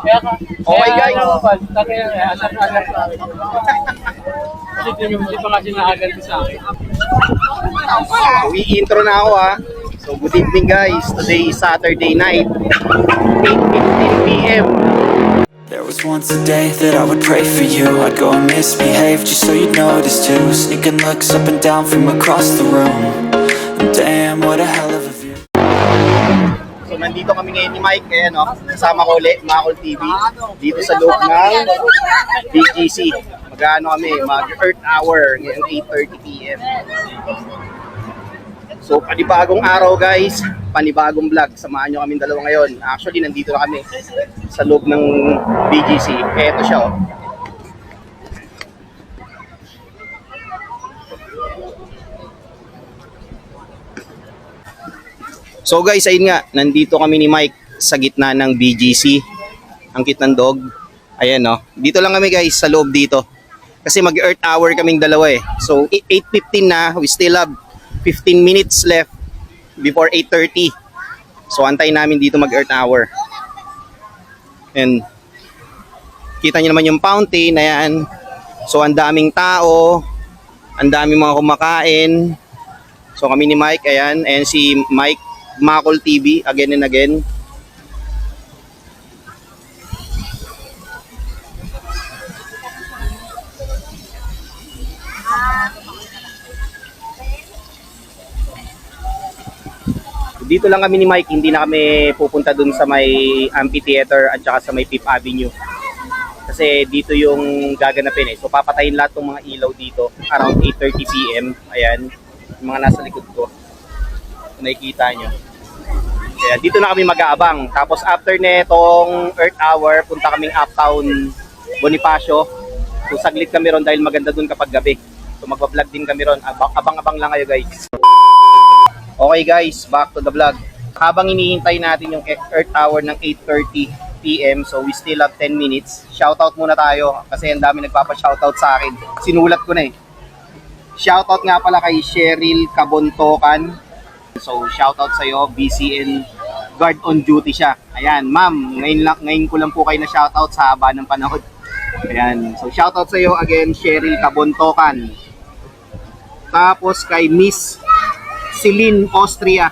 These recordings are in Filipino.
Okay guys. Kasi hindi pa kasi naagal sa akin. So, i-intro na ako ha. So, good evening guys. Today is Saturday night, 8:15 p.m. There was once a day that I would pray for you. I'd go and misbehave just so you'd notice too. Sneaking looks up and down from across the room. And damn, what a hell of a view. So, nandito kami ngayon ni Mike. Kaya no, kasama ko ulit, Makol TV. Dito sa loob ng BGC. Mag-ano kami, mag-Earth Hour ngayong 8:30 p.m. So, panibagong araw guys, panibagong vlog. Samahan nyo kami dalawa ngayon. Actually, nandito na kami sa loob ng BGC. Eto siya oh. So guys, ayun nga, nandito kami ni Mike sa gitna ng BGC. Ang cute ng dog. Ayan oh. Dito lang kami guys, sa loob dito. Kasi mag-Earth Hour kaming dalawa eh. So, 8:15 na, we still have 15 minutes left before 8:30. So antayin namin dito mag-Earth Hour. And kita niyo naman yung fountain, ayan. So ang daming tao, ang daming mga kumakain. So kami ni Mike, ayan, and si Mike, Makol TV, again and again. Dito lang kami ni Mike, hindi na kami pupunta dun sa may amphitheater at saka sa may Fifth Avenue. Kasi dito yung gaganapin eh. So papatayin lahat ng mga ilaw dito around 8:30 p.m. Ayan, yung mga nasa likod ko. Kung nakikita nyo. Kaya dito na kami mag-aabang. Tapos after netong Earth Hour, punta kaming Uptown Bonifacio. So saglit kami ron dahil maganda dun kapag gabi. So magbablog din kami ron. Abang-abang lang kayo guys. Okay guys, back to the vlog. Habang hinihintay natin yung Earth Hour ng 8:30 p.m. So we still have 10 minutes. Shoutout muna tayo kasi ang dami nagpapa-shoutout sa akin. Sinulat ko na eh. Shoutout nga pala kay Cheryl Cabontocan. So shoutout sa iyo, BCN guard on duty siya. Ayan, ma'am, ngayon ko lang po kayo na shoutout sa haba ng panahon. Ayan, so shoutout sa iyo again, Cheryl Cabontocan. Tapos kay Miss Celine Austria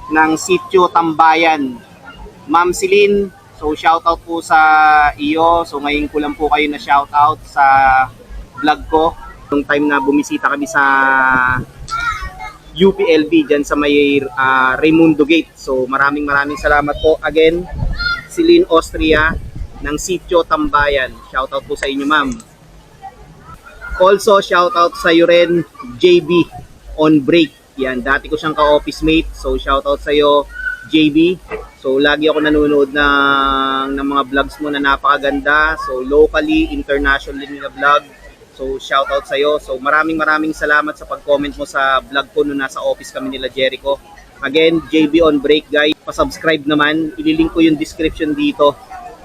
ng Sitio Tambayan. Ma'am Celine, so shoutout po sa iyo. So ngayon ko lang po kayo na shoutout sa vlog ko. Yung time na bumisita kami sa UPLB dyan sa may Raimundo Gate. So maraming salamat po again, Celine Austria ng Sitio Tambayan. Shoutout po sa inyo ma'am. Also shoutout sa iyo rin, JB on break. Yan, dati ko siyang ka-office mate. So shoutout sa iyo, JB. So lagi ako nanonood ng mga vlogs mo na napakaganda. So locally, internationally na vlog. So shoutout sa iyo. So maraming salamat sa pag-comment mo sa vlog ko nung nasa office kami nila Jericho. Again, JB on break guys. Pa-subscribe naman. Ililink ko yung description dito.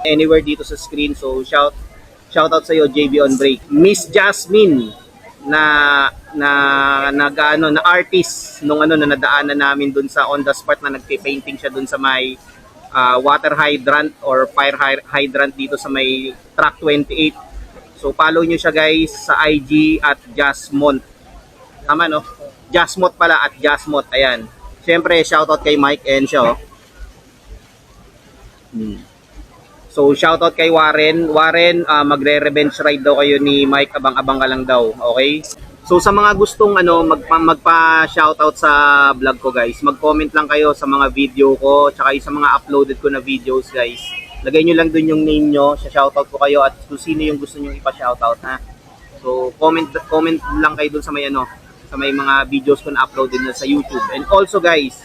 Anywhere dito sa screen. So shoutout sa iyo, JB on break. Miss Jasmine na artist nung na nadaanan namin dun sa on the spot na nagpe-painting siya dun sa may water hydrant or fire hydrant dito sa may track 28. So follow nyo siya guys sa IG at Jasmont. Tama no? Jasmont pala at Jasmont. Ayan. Siyempre shoutout kay Mike and siya oh. So shoutout kay Warren. Warren, magre-revenge ride daw kayo ni Mike, abang-abang ka lang daw, okay? So sa mga gustong magpa-shoutout sa vlog ko guys, mag-comment lang kayo sa mga video ko, tsaka sa mga uploaded ko na videos guys. Lagay nyo lang dun yung name nyo, shoutout ko kayo at kung sino yung gusto nyo ipa-shoutout ha. So comment lang kayo dun sa may sa may mga videos ko na uploaded na sa YouTube. And also guys,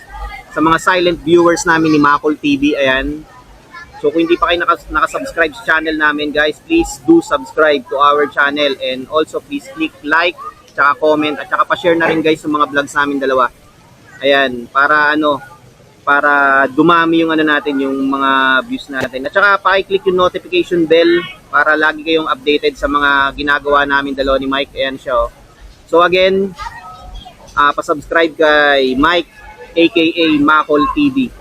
sa mga silent viewers namin ni Makol TV, ayan. So kung hindi pa kayo nakasubscribe sa channel namin guys, please do subscribe to our channel and also please click like, tsaka comment at tsaka pa-share na rin guys sa mga vlogs namin dalawa. Ayan, para para dumami yung natin, yung mga views natin. At tsaka paki-click yung notification bell para lagi kayong updated sa mga ginagawa namin dalawa ni Mike. Ayan siya oh. So again, pa-subscribe kay Mike aka Makol TV.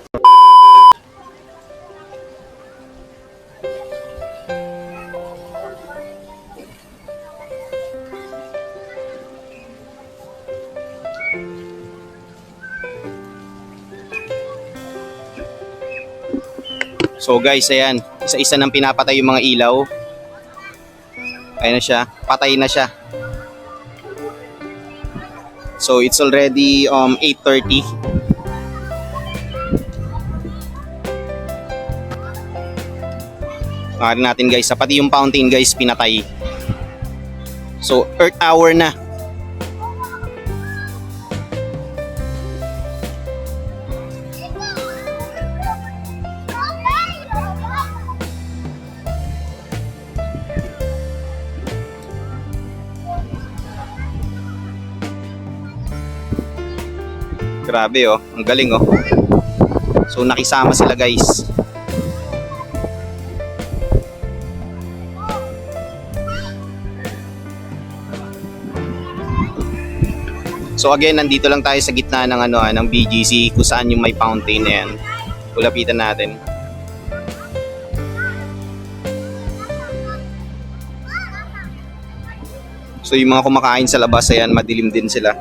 So guys, ayan, isa-isa nang pinapatay yung mga ilaw. Ayan na siya, patay na siya. So it's already 8:30. Natin guys, pati yung fountain guys pinatay. So Earth hour na. Grabe oh, ang galing oh. So nakisama sila guys. So again, nandito lang tayo sa gitna ng ng BGC kung saan yung may fountain na yan. Ulapitan natin. So yung mga kumakain sa labas, ayan, madilim din sila.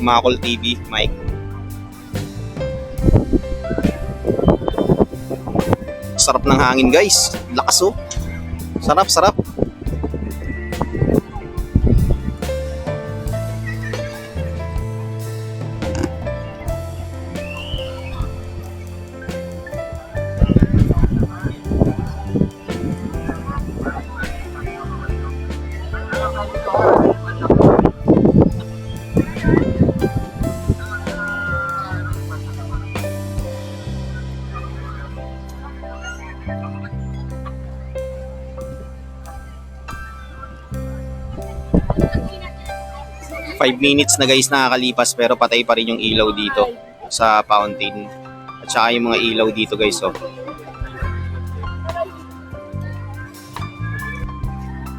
Makol TV, Mike. Sarap ng hangin guys. Lakas oh. Sarap, sarap. Five minutes na guys nakakalipas pero patay pa rin yung ilaw dito sa fountain. At saka yung mga ilaw dito guys oh.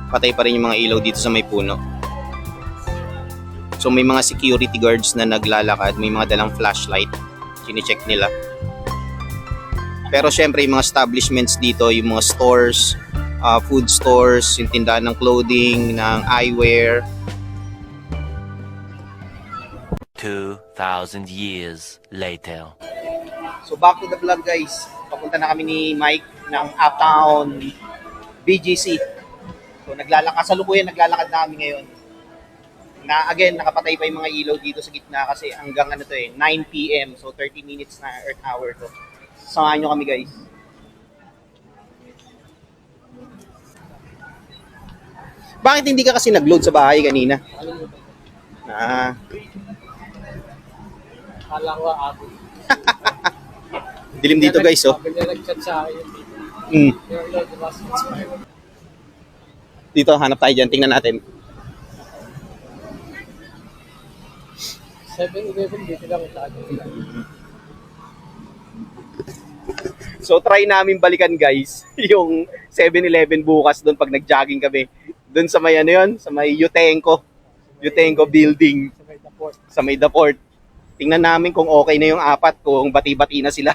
Patay pa rin yung mga ilaw dito sa may puno. So may mga security guards na naglalakad, may mga dalang flashlight. Chine-check nila. Pero syempre yung mga establishments dito, yung mga stores, food stores, yung tindahan ng clothing, ng eyewear. 2,000 years later. So back to the vlog guys. Papunta na kami ni Mike ng Uptown BGC. So kasalukuyan naglalakad na kami ngayon. Na again, nakapatay pa yung mga ilaw dito sa gitna kasi hanggang 9 PM. So 30 minutes na Earth hour to. Samahan nyo kami guys. Bakit hindi ka kasi nag-load sa bahay kanina? Kala ko ako. Dilim dito guys oh. Sabi niya nag-chat sa akin. Your Lord was inspired. Dito, hanap tayo dyan. Tingnan natin. 7-Eleven dito lang sa akin. So try namin balikan guys yung 7-Eleven bukas doon pag nag-jogging kami. Doon sa may sa may Utenco building Sa may port. sa may The Port. Tingnan namin kung okay na yung apat, kung bati-bati na sila.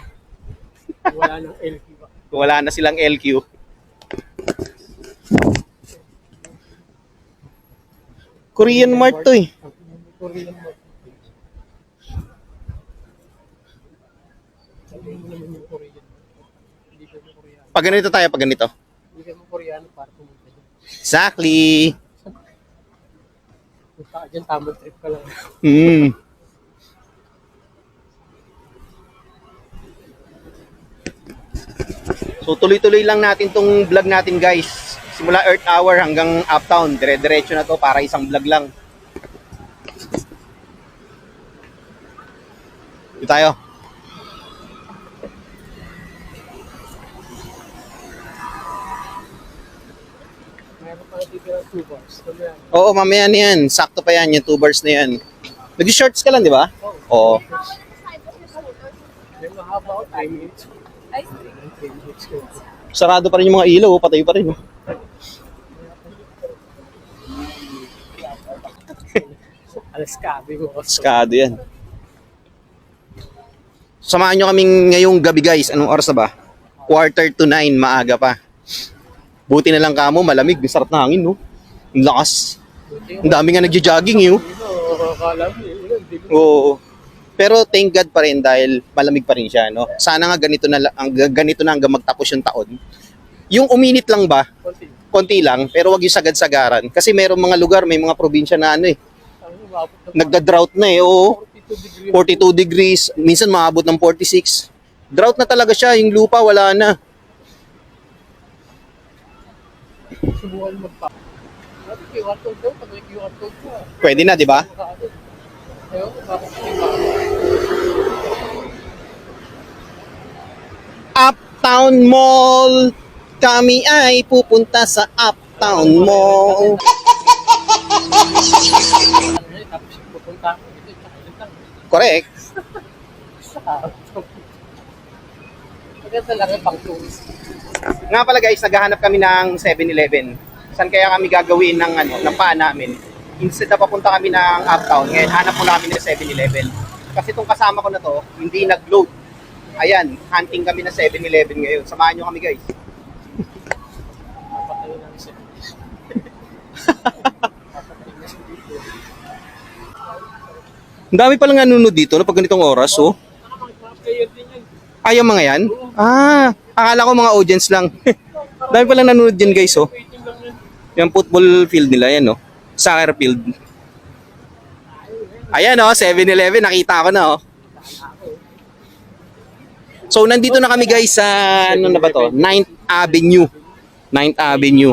Wala nang LQ ba? Kung wala na silang LQ. Korean Mart to eh. Korean Mart. Sabi mo naman yung Korean. Hindi ka mo Koreano. Pag ganito. Hindi ka mo Koreano para pumunta dyan. Exactly. Punta ka dyan, tamang trip ka lang. So tuloy-tuloy lang natin tong vlog natin guys. Simula Earth Hour hanggang Uptown. Dire-diretso na to para isang vlog lang. Dito tayo. Meron pa dito ng 2 bars. Oo, mamaya na yan. Sakto pa yan. Yung 2 bars na yan. Nag-shorts ka lang, di ba? Oo. May mahaba ako, 3 minutes. Ay, 3 minutes ko. Sarado pa rin yung mga ilaw, oh. Patay pa rin. Oh. Alas kabi mo. Skado yan. Samahan nyo kaming ngayong gabi guys. Anong oras na ba? 8:45, maaga pa. Buti na lang kamo, malamig. Sarap na hangin, no? Ang lakas. Ang dami nga nagja-jogging, eh. Oh. Akala mo, hindi mo. Oo. Pero thank God pa rin dahil malamig pa rin siya, no? Sana nga ganito na hanggang magtapos yung taon. Yung uminit lang ba, Konti. konti lang, pero wag yung sagad-sagaran. Kasi merong mga lugar, may mga probinsya na ano eh, Ang umabot ng nagda-drought na eh, oo. 42 degrees. 42 degrees, minsan maabot ng 46. Drought na talaga siya, yung lupa wala na. Subukan magpa. Sabi, QR code daw, pag may QR code ko. Pwede na, di ba? Ayun, bakit hindi ba? Uptown Mall. Kami ay pupunta sa Uptown Mall. Tapos pupunta ako dito, tsaka ilan lang. Correct. Maganda lang yung pang-tourist. Nga pala guys, naghahanap kami ng 7-Eleven. Saan kaya kami gagawin ng paan namin? Instead na papunta kami ng Uptown, ngayon hanap mo namin ng 7-Eleven. Kasi itong kasama ko na to, hindi nag-load. Ayan, hunting kami ng 7-Eleven ngayon. Samahan nyo kami guys. Papatayin ng isa. Ang dami palang nanonood dito no, pag ganitong oras, oh. Mga player din yan. Ayaw mga yan? Ah, akala ko mga audience lang. Dami palang nanonood dyan guys, oh. Waiting lang yan. Yung football field nila, yan, oh. Soccer field. Ayan, oh, 7-Eleven, nakita ko na, oh. So, nandito na kami guys sa, ano na ba to? 9th Avenue. 9th Avenue.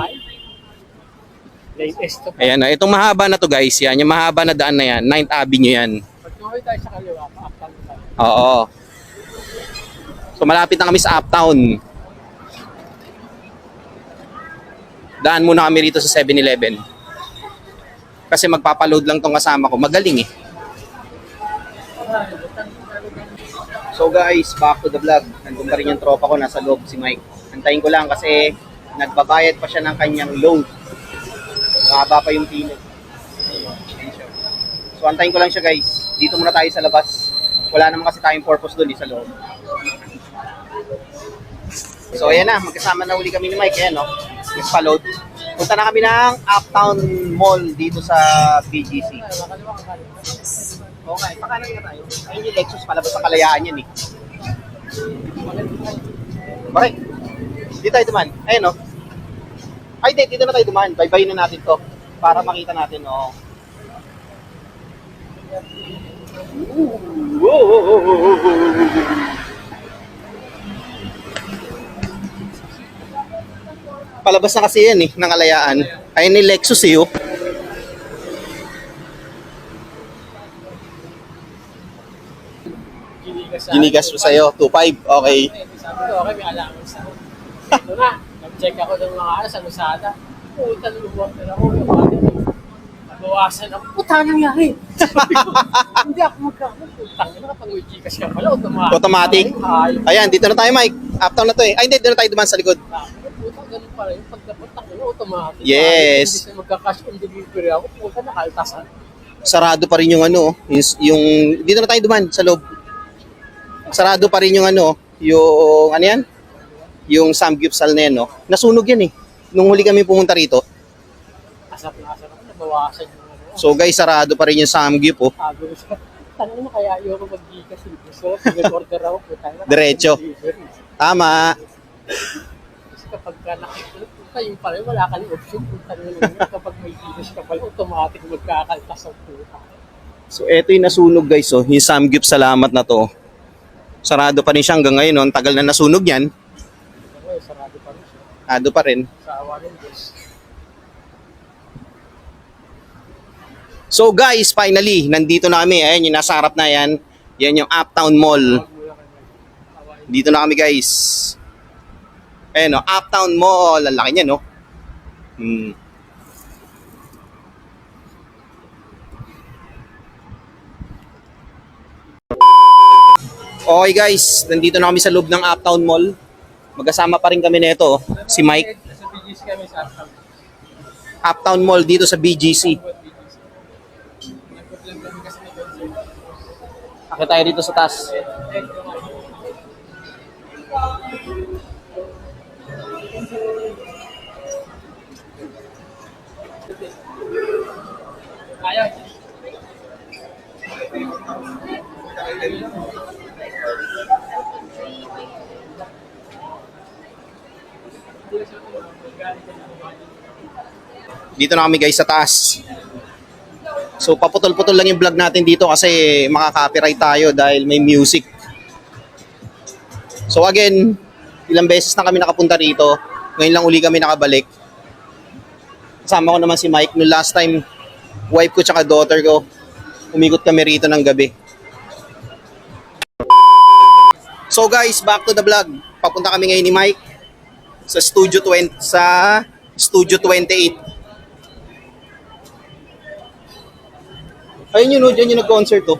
Lane S to. Ayan, oh. Itong mahaba na to guys, yan. Yung mahaba na daan na yan, 9th Avenue yan. Pag tumawi tayo sa kaliwa, pa-uptown tayo. Oo. So, malapit na kami sa Uptown. Daan muna kami rito sa 7-Eleven. Kasi magpapaload lang tong kasama ko. Magaling eh. So guys, back to the vlog. Nandun pa rin yung tropa ko, nasa loob si Mike. Antayin ko lang kasi nagbabayad pa siya ng kanyang load. Mahaba pa yung pino. So antayin ko lang siya guys. Dito muna tayo sa labas. Wala naman kasi tayong purpose doon sa loob. So ayan na, magkasama na uli kami ni Mike. Ayan no, nagpa-load. Punta na kami ng Uptown Mall dito sa BGC. Makaliwa ka kaliwa. Oo nga, pakanan nga tayo. Ayun yung Lexus, palabas ang kalayaan yan eh. Bakit? Dito tayo duman. Ayun no. Ay, dito na tayo duman. Bye-bye na natin to. Para makita natin, oh. Palabas na kasi yan eh, ng kalayaan. Ayun ni Lexus eh, oh. Ginigas mo sa'yo, 2.5, okay. Sabi ko, okay, may allowance ako. Ito na, nag-check ako ng mga sa Lusada. Puta, luluwag na ako. Yung body ko. Nabawasan ako. Puta, nangyari. Sabi ko, hindi ako magkakaroon. Putang na kapag may Gcash ka pala, automatic. Automatic. Ayan, dito na tayo, Mike. Uptown na to eh. Ay, hindi, dito na tayo duman sa likod. Puta, ganun pala yung pagdapunta ko, automatic. Yes. Hindi siya magka-cash on delivery ako. Puta, nakaltasan. Sarado pa rin yung ano, yung dito na tayo duman sa loob. Sarado pa rin yung ano, yung ano yan? Yung Samgyeopsal na yan, no? Nasunog yan eh. Nung huli kami pumunta rito. Asap na asap ako, nabawasan yung ano. So guys, sarado pa rin yung Samgyup, oh. Sabi ko siya, tanong na kaya ayoko mag-Gcash dito. So, nag-order ako, puta na. Diretso. Tama. Kasi kapag ka nakikita, puta, yung pala, wala ka ng option. Puta na lang, kapag may Gcash ka pala, automatic magkakaltas ang puta. So eto yung nasunog guys, oh. Yung Samgyup, salamat na to. Sarado pa rin siya hanggang ngayon, no? Ang tagal na nasunog yan. Okay, sarado pa rin siya. Sarado pa rin. Sa awa rin, Diyos. So guys, finally, nandito na kami. Ayan, yung nasa harap na yan. Yan yung Uptown Mall. Dito na kami guys. Ayan, no? Uptown Mall. Ang laki niya, no? Okay guys, nandito na kami sa loob ng Uptown Mall. Magkasama pa rin kami nito, si Mike. Sa BGC kami sa Uptown. Uptown Mall dito sa BGC. Nagpo-plan kami kasi may concert. Akit tayo dito sa taas. Ayaw. Dito na kami guys sa taas. So paputol-putol lang yung vlog natin dito kasi makaka-copyright tayo dahil may music. So again, ilang beses na kami nakapunta rito. Ngayon lang uli kami nakabalik. Kasama ko naman si Mike. Noong last time, wife ko tsaka daughter ko, umikot kami rito ng gabi. So guys, back to the vlog. Papunta kami ngayon ni Mike sa Studio 28. Ayun yun, dyan yung nag-concert to.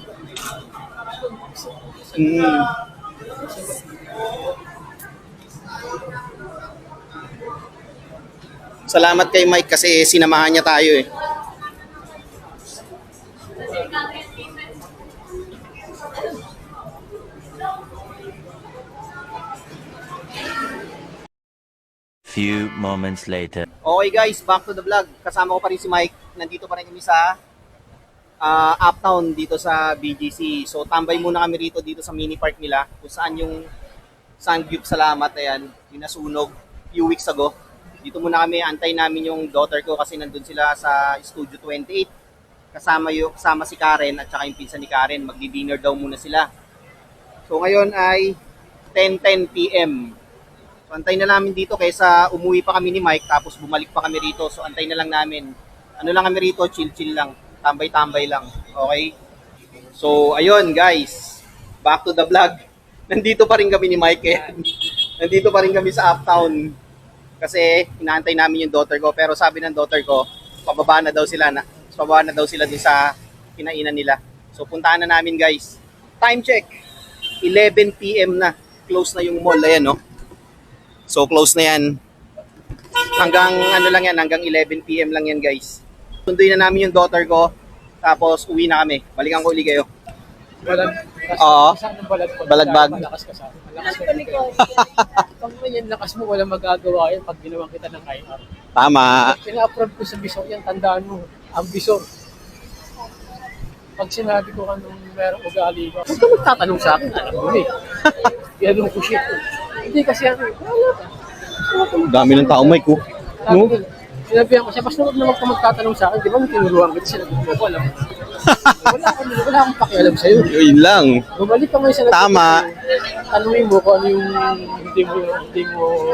Salamat kay Mike kasi sinamahan niya tayo eh. Few moments later. Okay guys, back to the vlog. Kasama ko pa rin si Mike. Nandito pa rin kami sa Uptown dito sa BGC. So tambay muna kami rito dito sa mini park nila kung saan yung Sangyup Salamat, ayan, yung nasunog few weeks ago. Dito muna kami, antay namin yung daughter ko kasi nandun sila sa Studio 28. Kasama si Karen at saka yung pinsan ni Karen. Magdi-dinner daw muna sila. So ngayon ay 10:10 PM. So antay na namin dito kaysa umuwi pa kami ni Mike tapos bumalik pa kami rito. So antay na lang namin. Ano lang kami rito, chill-chill lang. Tambay-tambay lang. Okay? So ayun guys, back to the vlog. Nandito pa rin kami ni Mike eh. Nandito pa rin kami sa Uptown. Kasi inaantay namin yung daughter ko. Pero sabi ng daughter ko, pababa na daw sila dun sa kinainan nila. So puntahan na namin guys. Time check. 11 PM na. Close na yung mall. Ayan no. So close na yan. Hanggang ano lang yan, hanggang 11 PM lang yan guys. Sunduin na namin yung daughter ko. Tapos uwi na kami. Balikan ko uli kayo. Oo. Balagbag. Malakas ka sa akin. Malakas ka pag may yan lakas mo, walang magagawa yan pag ginawa kita ng IR. Tama. Pina-approve ko sa Bisor yan, tandaan mo, ang Bisor. Pag sinabi ko kanong merong ugali ko, huwag ka magtatanong sa akin, alam mo eh. Yan ko shit. Hindi kasi ano, wala ka. Dami ng tao, Mike. Oh. No? Sinabihan ko siya, basta huwag na huwag ka magtatanong sa akin, di ba may tinuruan kita, sinabi ko, alam mo. Wala akong pakialam sa'yo. Yun lang. Bumalik ka ngayon sa Tama. Tanungin mo kung ano yung hindi mo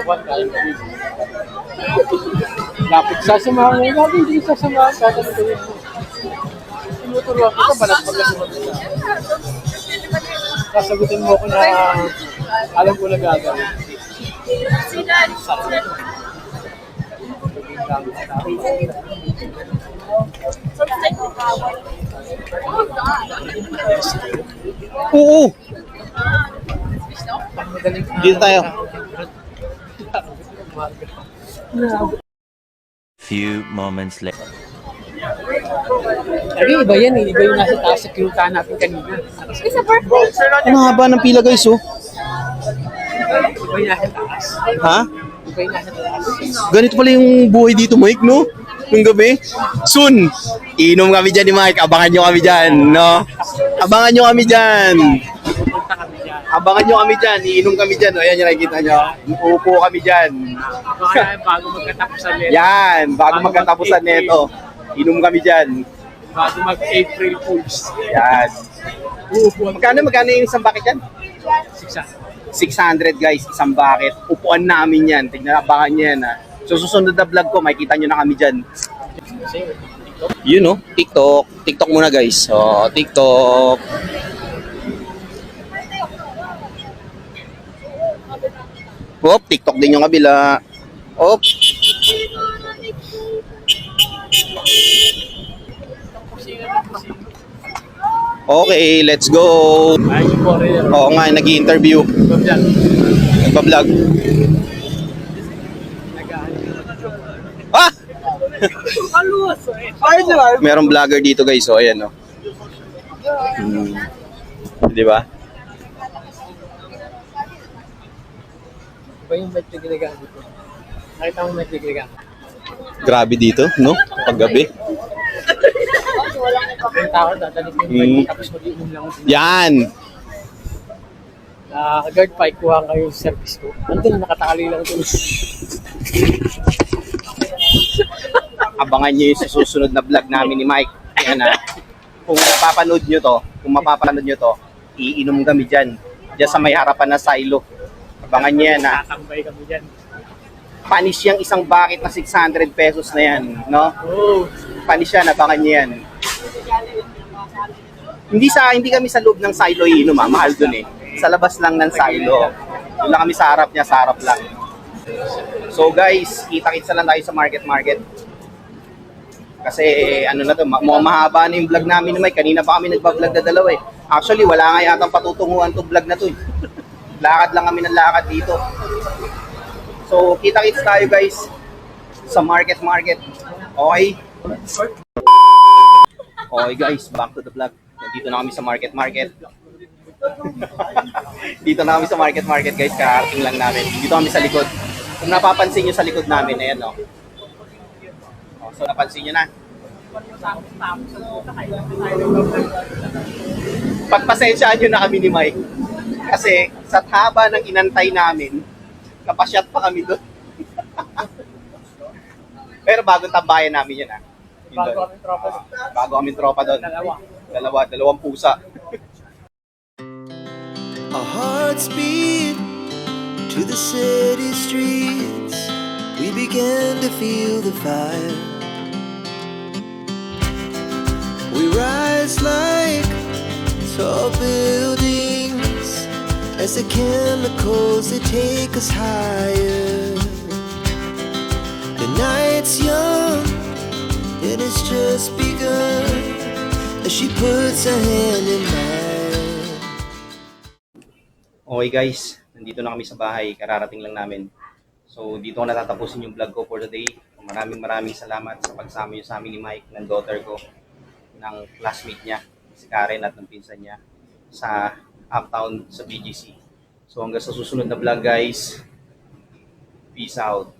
kaya gawin. Lapit sasamahan mo, lagi hindi sasamahan, tatanungin mo. Tinuturuan kita, balat pag nasumagot ka. Sasagutin mo ko na alam ko na gagawin. Oo. Dito tayo. Few moments later. Lagi iba yan eh, iba yung nasa taas sa kinuntahan natin kanina. Ang haba ng pila guys, oh. Iba yung nasa taas. Ha? Iba yung nasa taas. Ganito pala yung buhay dito, Mike, no? Yung gabi. Soon, inom kami dyan ni Mike. Abangan nyo kami dyan, no? Abangan nyo kami dyan. Pupunta kami dyan. Abangan nyo kami dyan. Iinom kami dyan. O, yan yung nakikita nyo. Uupo kami dyan. Baka bago magkatapusan nito. Yan, bago magkatapusan nito. Inom kami dyan. Bago mag-April Fools. Yan. Uupuan Magkano yung isang bucket yan? 600 guys, isang bucket. Upuan namin yan. Tignan, abangan nyo yan ha. So susunod na vlog ko, makikita nyo na kami dyan. Yun no, TikTok. TikTok muna guys. So, TikTok. Op, TikTok din yung kabila. Op. Okay, let's go. Ay, yung foreigner. Oo nga, nag-i-interview. Vlog. Nagpa-vlog. Ah! Aluwas eh. Merong vlogger dito guys, so ayan no. Di ba? Iba yung mic na ginagamit ko. Nakita mo mic na ginagamit. Grabe dito, no? Paggabi. Yung tao, dadalik yung mic, tapos mag-inom lang. Yan! Guard fight, kuha kayo yung service ko. Andun, nakatali lang doon. Abangan nyo yung sa susunod na vlog namin ni Mike. Ayan na. Kung mapapanood nyo to, iinom kami dyan. Diyan sa may harapan na silo. Abangan nyo yan ha. Tatambay kami dyan. Panis yung isang bucket na 600 pesos na yan, no? Oh, Panis yan, abangan nyo yan. Hindi kami sa loob ng silo iinom ha, mahal dun eh. Sa labas lang ng silo. Doon lang kami sa harap niya, sa harap lang. So guys, kita-kits na lang tayo sa market. Kasi ano na to, mukhang mahaba na yung vlog namin ni Mike. Kanina pa kami nagpa-vlog na dalawa eh. Actually, wala nga yatang patutunguhan to vlog na to eh. Lakad lang kami ng lakad dito. So, kita-kits tayo guys sa market. Okay? Okay guys, back to the vlog. Nandito na kami sa market. Dito na kami sa market guys, kakarating lang namin. Dito kami sa likod. Kung napapansin nyo sa likod namin, ayan no. So napansin nyo na. Pagpasensyaan nyo na kami ni Mike. Kasi sa haba ng inantay namin, kapasyat pa kami doon. Pero bagong tambayan namin yun ha. Yun bago doon. kami tropa. Bago kami tropa doon. Dalawa. Dalawang pusa. Our hearts beat to the city streets. We began to feel the fire. We rise like tall buildings as the chemicals they take us higher. The night's young and it's just begun as she puts her hand in mine. Okay guys, nandito na kami sa bahay, kararating lang namin. So dito ko natatapusin yung vlog ko for today. Maraming salamat sa pagsama niyo sa amin ni Mike, ng daughter ko, ng classmate niya, si Karen at ng pinsan niya sa Uptown sa BGC. So hanggang sa susunod na vlog guys, peace out.